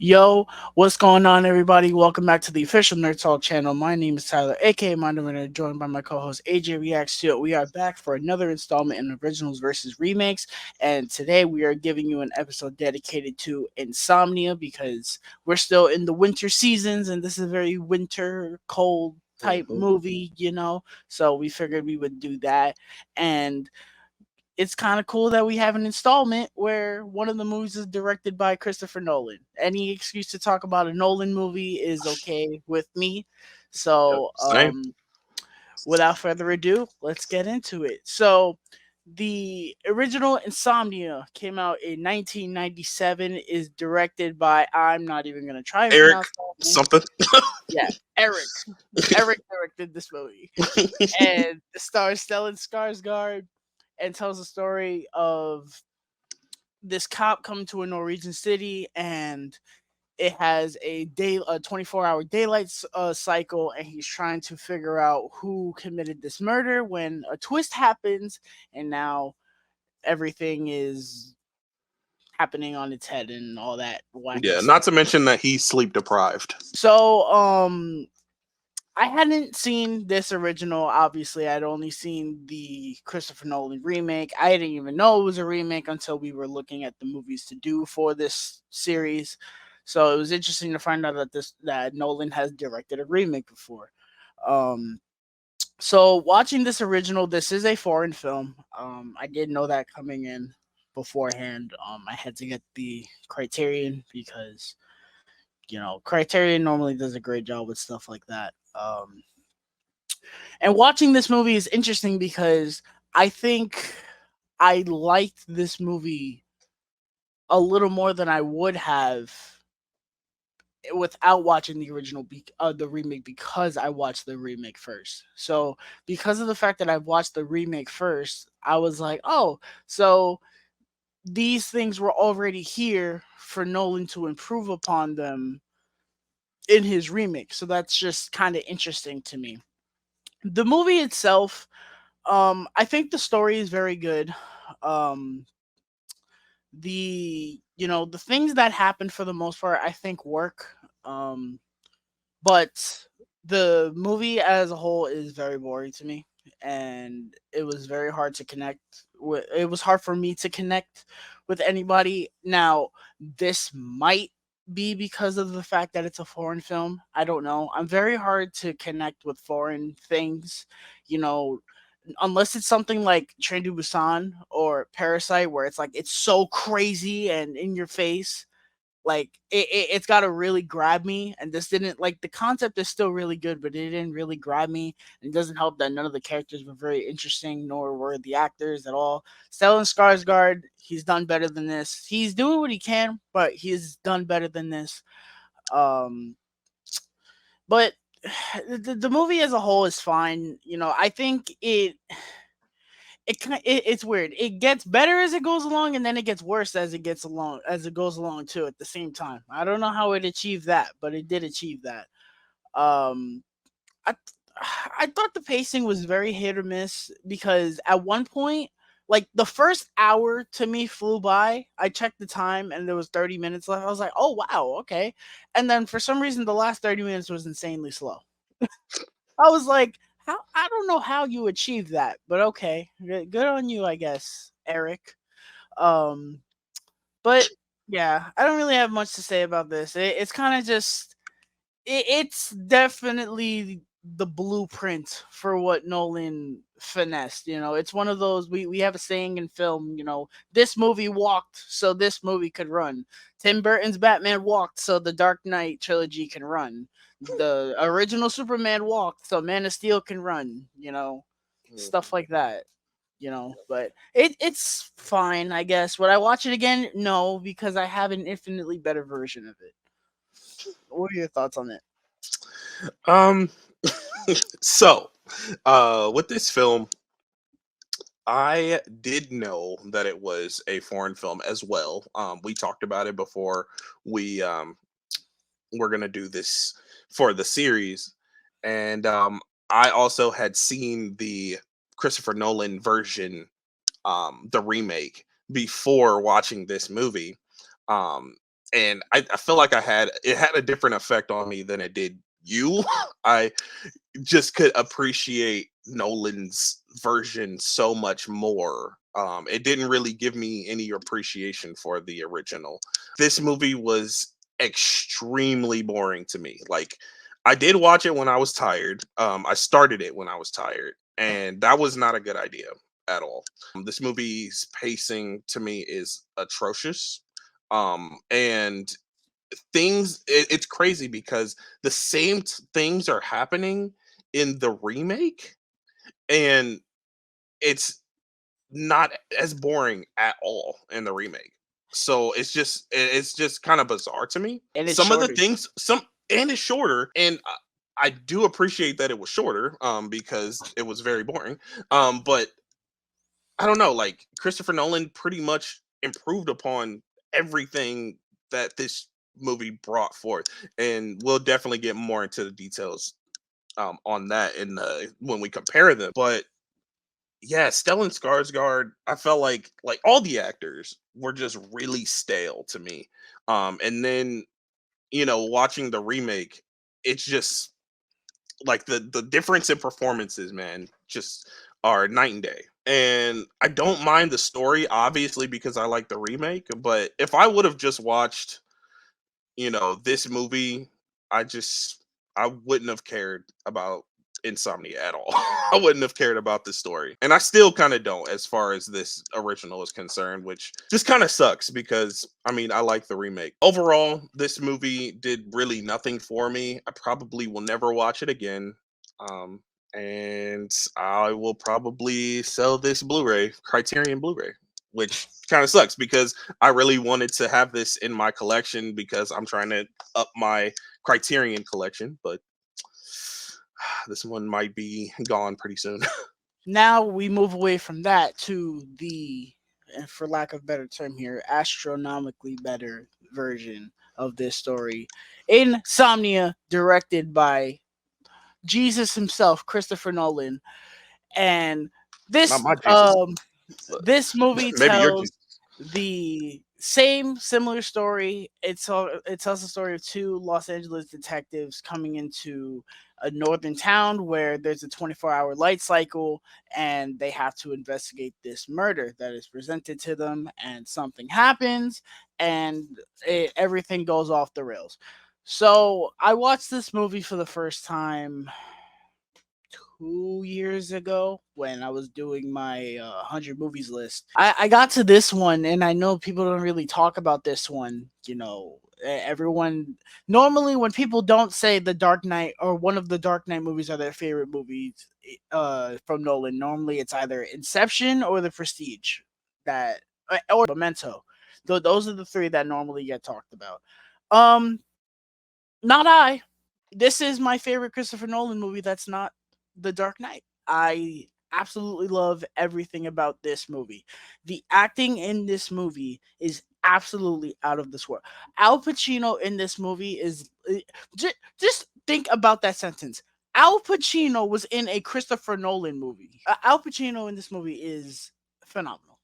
Yo, what's going on, everybody? Welcome back to the official Nerd Talk channel. My name is Tyler, aka Minor, joined by my co-host AJ Reacts to It. We are back for another installment in Originals versus Remakes, and today we are giving you an episode dedicated to Insomnia because we're still in the winter seasons, and this is a very winter cold type Mhm. movie. So we figured we would do that, and it's kind of cool that we have an installment where one of the movies is directed by Christopher Nolan. Any excuse to talk about a Nolan movie is okay with me. Yep. So, Same. without further ado, let's get into it. So, the original Insomnia came out in 1997. Is directed by, I'm not even gonna try and Eric pronounce that name. something. Yeah, Eric. Eric directed this movie, and it stars Stellan Skarsgård and tells the story of this cop coming to a Norwegian city, and it has a 24-hour daylight cycle, and he's trying to figure out who committed this murder when a twist happens, and now everything is happening on its head and all that wacky Yeah, stuff. not to mention that he's sleep deprived. So I hadn't seen this original. Obviously, I'd only seen the Christopher Nolan remake. I didn't even know it was a remake until we were looking at the movies to do for this series. So it was interesting to find out that Nolan has directed a remake before. Um, so watching this original, this is a foreign film. I didn't know that coming in beforehand. I had to get the Criterion because Criterion normally does a great job with stuff like that. And watching this movie is interesting because I think I liked this movie a little more than I would have without watching the remake, because I watched the remake first. So because of the fact that I watched the remake first, I was like, oh, so these things were already here for Nolan to improve upon them in his remake. So that's just kind of interesting to me. The movie itself, I think the story is very good. Um, the things that happen for the most part, I think work. Um, but the movie as a whole is very boring to me, and it was very hard to connect with. It was hard for me to connect with anybody. Now, this might be because of the fact that it's a foreign film. I don't know. I'm very hard to connect with foreign things. You know, unless it's something like Train to Busan or Parasite, where it's like it's so crazy and in your face. Like it's got to really grab me, and this didn't. Like, the concept is still really good, but it didn't really grab me. And it doesn't help that none of the characters were very interesting, nor were the actors at all. Stellan Skarsgård, he's done better than this. He's doing what he can, but he's done better than this. Um, but the movie as a whole is fine. I think it's weird. It gets better as it goes along, and then it gets worse as it goes along too. At the same time, I don't know how it achieved that, but it did achieve that. Um, I I thought the pacing was very hit or miss, because at one point, like, the first hour to me flew by. I checked the time and there was 30 minutes left. I was like, oh wow, okay. And then for some reason, the last 30 minutes was insanely slow. I was like, how? I don't know how you achieved that, but okay, good on you, I guess, Eric. Um, but yeah, I don't really have much to say about this. It's kind of just it's definitely the blueprint for what Nolan finessed. It's one of those, we have a saying in film. This movie walked so this movie could run. Tim Burton's Batman walked so the Dark Knight trilogy can run. The original Superman walked so Man of Steel can run. Stuff like that. But it's fine, I guess. Would I watch it again? No, because I have an infinitely better version of it. What are your thoughts on it? Um, so, with this film, I did know that it was a foreign film as well. We talked about it before we were gonna do this for the series, and I also had seen the Christopher Nolan version, the remake, before watching this movie. Um, and I feel like it had a different effect on me than it did you. I just could appreciate Nolan's version so much more. It didn't really give me any appreciation for the original. This movie was extremely boring to me. Like, I did watch it when I was tired. I started it when I was tired, and that was not a good idea at all. This movie's pacing to me is atrocious. And it's crazy because the same things are happening in the remake, and it's not as boring at all in the remake. So it's just kind of bizarre to me. And it's Some of the shorter. things, some and it's shorter, and I do appreciate that it was shorter, because it was very boring. But I don't know, like, Christopher Nolan pretty much improved upon everything that this movie brought forth, and we'll definitely get more into the details on that in when we compare them. But yeah, Stellan Skarsgård, I felt like all the actors were just really stale to me. And then, watching the remake, it's just like the difference in performances, man, just are night and day. And I don't mind the story, obviously, because I like the remake. But if I would have just watched, this movie, I just I wouldn't have cared about Insomnia at all. I wouldn't have cared about the story. And I still kind of don't as far as this original is concerned, which just kind of sucks because I mean, I like the remake. Overall, this movie did really nothing for me. I probably will never watch it again. Um and I will probably sell this Blu-ray, Criterion Blu-ray, which kind of sucks because I really wanted to have this in my collection because I'm trying to up my Criterion collection, but this one might be gone pretty soon. Now we move away from that to the, and for lack of better term here, astronomically better version of this story. Insomnia, directed by Jesus himself, Christopher Nolan. And Not this my Jesus, but this movie maybe your tells Jesus. the same similar story. It tells the story of two Los Angeles detectives coming into a northern town where there's a 24-hour light cycle, and they have to investigate this murder that is presented to them, and something happens, and everything goes off the rails. So I watched this movie for the first time 2 years ago when I was doing my 100 movies list. I got to this one, and I know people don't really talk about this one. Everyone normally, when people don't say the Dark Knight or one of the Dark Knight movies are their favorite movies from Nolan, normally it's either Inception or The Prestige, that or Memento. Those are the three that normally get talked about. Um, Not I. This is my favorite Christopher Nolan movie that's not The Dark Knight. I absolutely love everything about this movie. The acting in this movie is absolutely out of this world. Al Pacino in this movie is just think about that sentence. Al Pacino was in a Christopher Nolan movie. Al Pacino in this movie is phenomenal.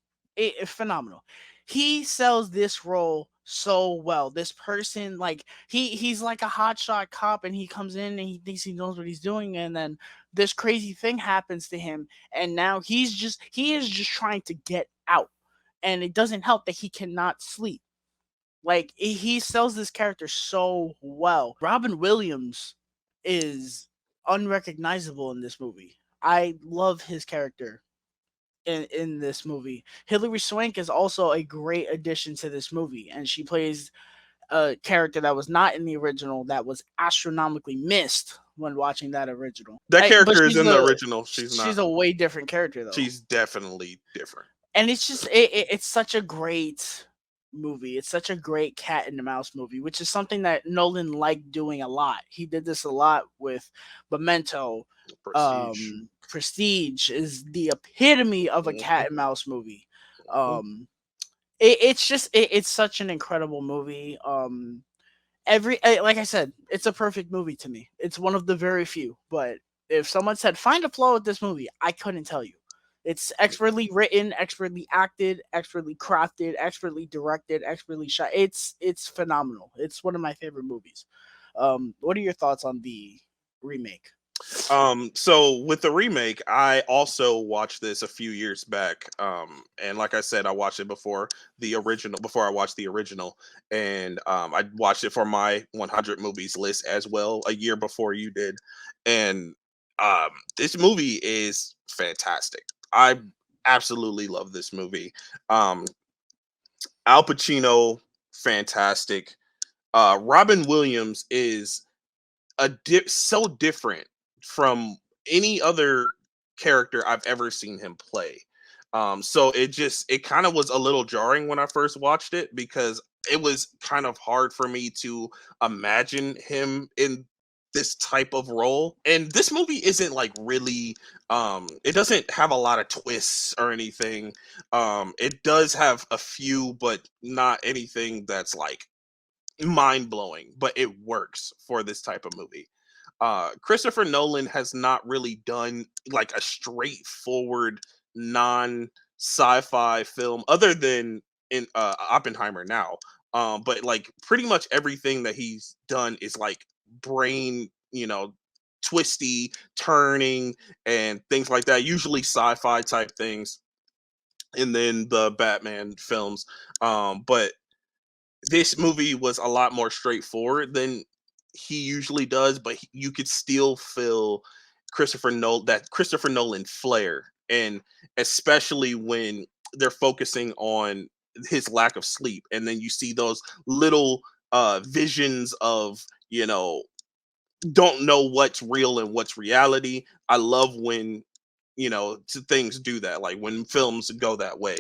Phenomenal. He sells this role so well. This person, like he's like a hotshot cop, and he comes in and he thinks he knows what he's doing, and then this crazy thing happens to him, and now he is just trying to get out, and it doesn't help that he cannot sleep. Like he sells this character so well. Robin Williams is unrecognizable in this movie. I love his character in this movie. Hilary Swank is also a great addition to this movie, and she plays a character that was not in the original that was astronomically missed when watching that original. That But character is in the original. She's she's not. a way different character though, She's definitely different. and it's such a great movie. It's such a great cat and the mouse movie, which is something that Nolan liked doing a lot. He did this a lot with Memento. Prestige. Prestige is the epitome of a cat Mhm, and mouse movie. mhm. Um, it's such an incredible movie. Like I said, it's a perfect movie to me. It's one of the very few. But if someone said find a flaw with this movie, I couldn't tell you. It's expertly written, expertly acted, expertly crafted, expertly directed, expertly shot. It's phenomenal. It's one of my favorite movies. What are your thoughts on the remake? So with the remake, I also watched this a few years back. And like I said, I watched it before I watched the original, and I watched it for my 100 movies list as well a year before you did. And this movie is fantastic. I absolutely love this movie. Um, Al Pacino, fantastic. Robin Williams is so different from any other character I've ever seen him play. So it kind of was a little jarring when I first watched it, because it was kind of hard for me to imagine him in this type of role. And this movie isn't like really it doesn't have a lot of twists or anything. It does have a few, but not anything that's like mind blowing, but it works for this type of movie. Christopher Nolan has not really done like a straightforward non sci-fi film other than in Oppenheimer now. But like pretty much everything that he's done is like brain, twisty, turning and things like that. Usually sci-fi type things, and then the Batman films. But this movie was a lot more straightforward than he usually does, but you could still feel Christopher Nolan flair, and especially when they're focusing on his lack of sleep, and then you see those little visions of, don't know what's real and what's reality. I love when things do that, like when films go that way,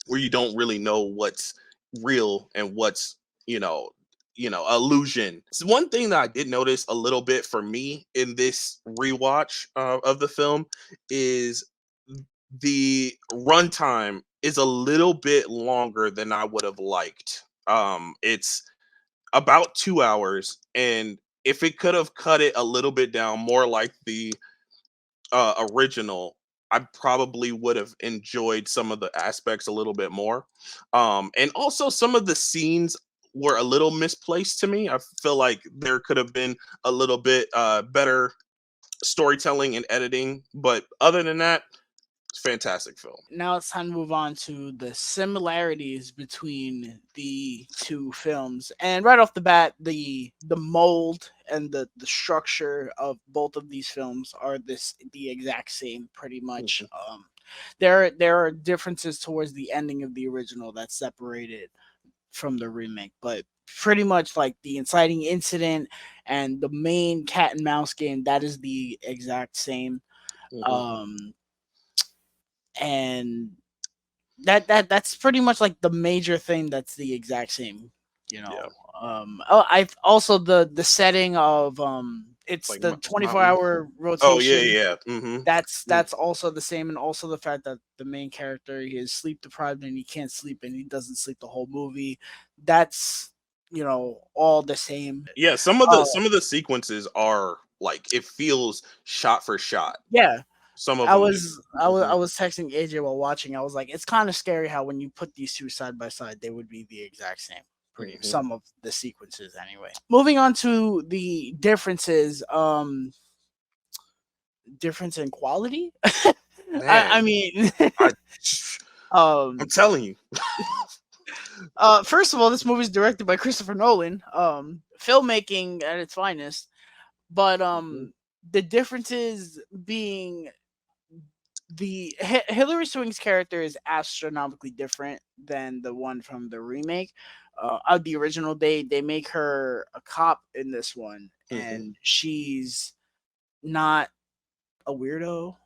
where you don't really know what's real and what's you know illusion. So one thing that I did notice a little bit for me in this rewatch of the film is the runtime is a little bit longer than I would have liked. It's about 2 hours, and if it could have cut it a little bit down more like the original, I probably would have enjoyed some of the aspects a little bit more. And also some of the scenes were a little misplaced to me. I feel like there could have been a little bit better storytelling and editing, but other than that, it's a fantastic film. Now it's time to move on to the similarities between the two films. And right off the bat, the mold and the structure of both of these films are the exact same, pretty much. Mhm. There are differences towards the ending of the original that separated from the remake, but pretty much like the inciting incident and the main cat and mouse game, that is the exact same. Mhm. Um, and that's pretty much like the major thing that's the exact same, you Yeah, know. Oh, I've also the setting of it's like the 24 mountain. hour Oh yeah, rotation. yeah. Hmm. That's also the same, and also the fact that the main character, he is sleep deprived and he can't sleep and he doesn't sleep the whole movie. That's, all the same. Yeah, uh some of the sequences are like it feels shot for shot. yeah, Some of I them was do. I Mhm. was texting AJ while watching. I was like, it's kind of scary how when you put these two side by side, they would be the exact same. Pretty Mhm. some of the sequences anyway. Moving on to the differences, difference in quality. I Man, mean, I I'm um, telling you. first of all, this movie is directed by Christopher Nolan. Filmmaking at its finest, but Mhm. the differences being Hillary Swank's character is astronomically different than the one from the remake. Of the original, they make her a cop in this one, Mhm. and she's not a weirdo.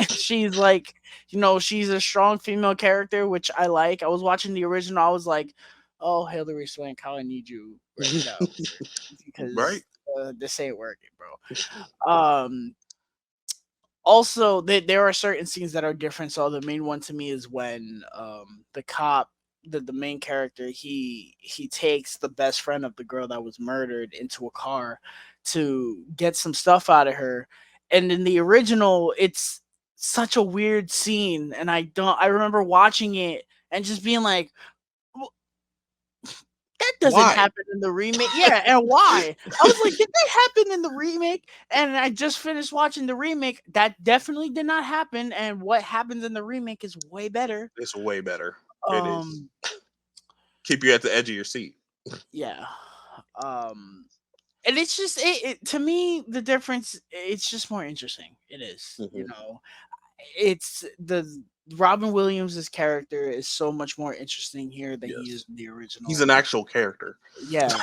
She's like, she's a strong female character, which I like. I was watching the original, I was like, oh, Hillary Swank, how I need you right now, Right? because this ain't working, bro. Also, there are certain scenes that are different. So the main one to me is when the cop, the main character, he takes the best friend of the girl that was murdered into a car to get some stuff out of her. And in the original, it's such a weird scene, and I remember watching it and just being like, "Well, that doesn't Why? happen in the remake." Yeah, and why? I was like, did that happen in the remake? And I just finished watching the remake. That definitely did not happen, and what happens in the remake is way better. It's way better. It is. Um, Keep you at the edge of your seat. yeah. Um, and it's just to me the difference. It's just more interesting. It is, Mhm. it's the Robin Williams' character is so much more interesting here than he is Yes. in the He's original. an actual character. Yeah,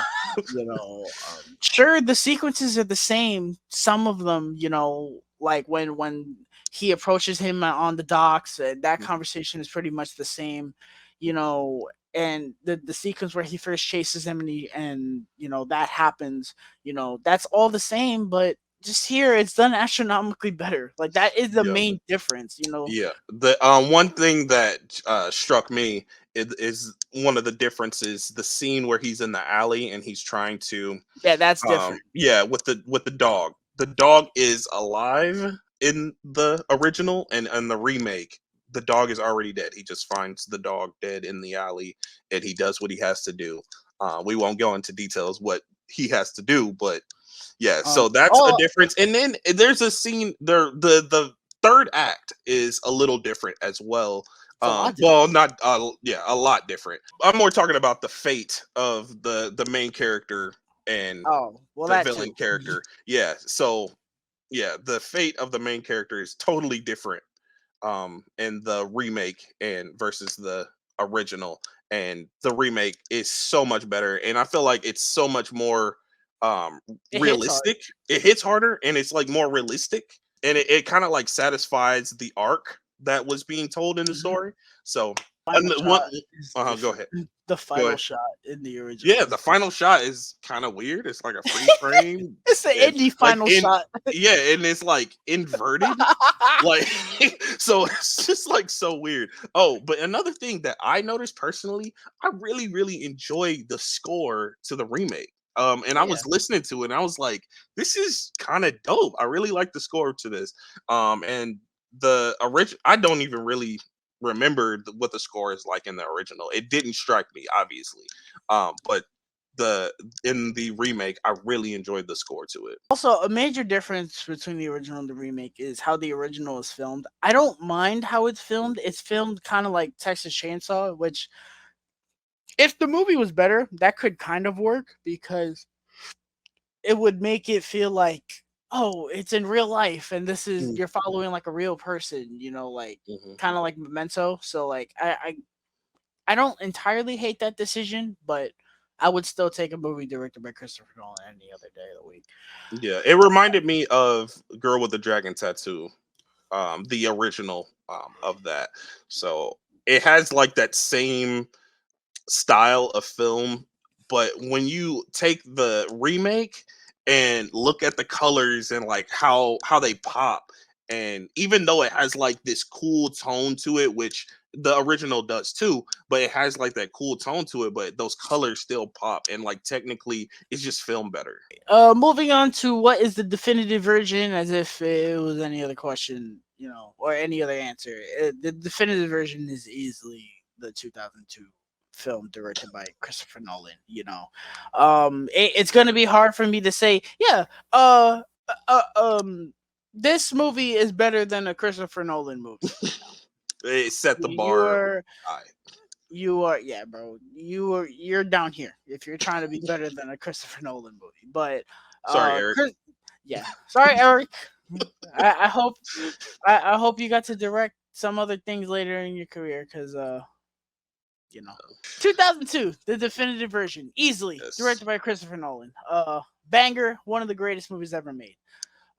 sure, the sequences are the same. Some of them, like when he approaches him on the docks, that Mhm. conversation is pretty much the same, and the sequence where he first chases him and that happens, that's all the same, but just here it's done astronomically better. Like that is the Yeah. main difference. Yeah. The one thing that struck me is one of the differences, the scene where he's in the alley and he's trying to Yeah, that's different. yeah, with the dog. The dog is alive in the original, and the remake. The dog is already dead. He just finds the dog dead in the alley, and he does what he has to do. We won't go into details what he has to do, but yeah. So that's a Oh, difference. And then there's a scene there. The third act is a little different as well. it's a lot Well, different. not yeah, a lot different. I'm more talking about the fate of the main character and Oh, well, the that villain too. character. Yeah. So yeah, the fate of the main character is totally different in the remake and versus the original. And the remake is so much better. And I feel like it's so much more um It hits hard. realistic. It hits harder and it's like more realistic. And it kind of like satisfies the arc that was being told in the Mhm. story. So Final and shot is go different. ahead. The Go final ahead. shot in the original Yeah, is the different. final shot is kind of weird. It's like a freeze frame. It's the It's indie like final in shot. yeah, and it's like inverted. Like so it's just like so weird. Oh, but another thing that I noticed personally, I really, really enjoy the score to the remake. And Oh I yeah. was listening to it and I was like, this is kind of dope. I really like the score to this. And the original I don't even really remember what the score is like in the original. It didn't strike me, obviously. But the in the remake, I really enjoyed the score to it. Also, a major difference between the original and the remake is how the original is filmed. I don't mind how it's filmed. It's filmed kind of like Texas Chainsaw, which if the movie was better, that could kind of work because it would make it feel like, oh, it's in real life and this is Mm, you're following like a real person, like mhm. kind of like Memento. So like I don't entirely hate that decision, but I would still take a movie directed by Christopher Nolan any other day of the week. Yeah, it reminded me of Girl with the Dragon Tattoo, the original of that. So it has like that same style of film, but when you take the remake and look at the colors and like how they pop, and even though it has like this cool tone to it, which the original does too, but it has like that cool tone to it, but those colors still pop and like technically it's just filmed better. Moving on to what is the definitive version, as if it was any other question, or any other answer. The definitive version is easily the 2002 film directed by Christopher Nolan. It's gonna be hard for me to say, yeah, uh, um, this movie is better than a Christopher Nolan movie. It set the You bar are, high. yeah, bro. You're down here if you're trying to be better than a Christopher Nolan movie. But Sorry, Eric. yeah, sorry, Eric. I hope I hope you got to direct some other things later in your career, because you know, 2002, the definitive version, easily Yes. directed by Christopher Nolan. Banger, one of the greatest movies ever made.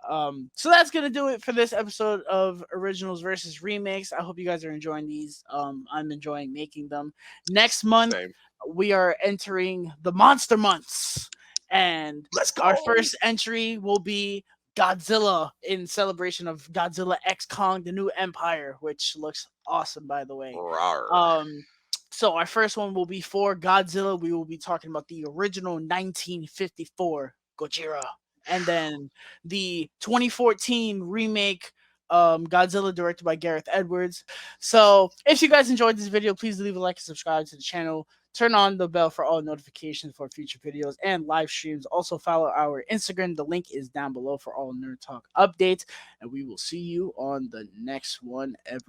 So that's gonna do it for this episode of Originals versus Remakes. I hope you guys are enjoying these. I'm enjoying making them. Next month Same. we are entering the monster months, and Let's our go. first entry will be Godzilla, in celebration of Godzilla X Kong: The New Empire, which looks awesome, by the way. Rawr. Um, so our first one will be for Godzilla. We will be talking about the original 1954 Gojira, and then the 2014 remake Godzilla, directed by Gareth Edwards. So if you guys enjoyed this video, please leave a like and subscribe to the channel. Turn on the bell for all notifications for future videos and live streams. Also follow our Instagram. The link is down below for all Nerd Talk updates. And we will see you on the next one, everyone.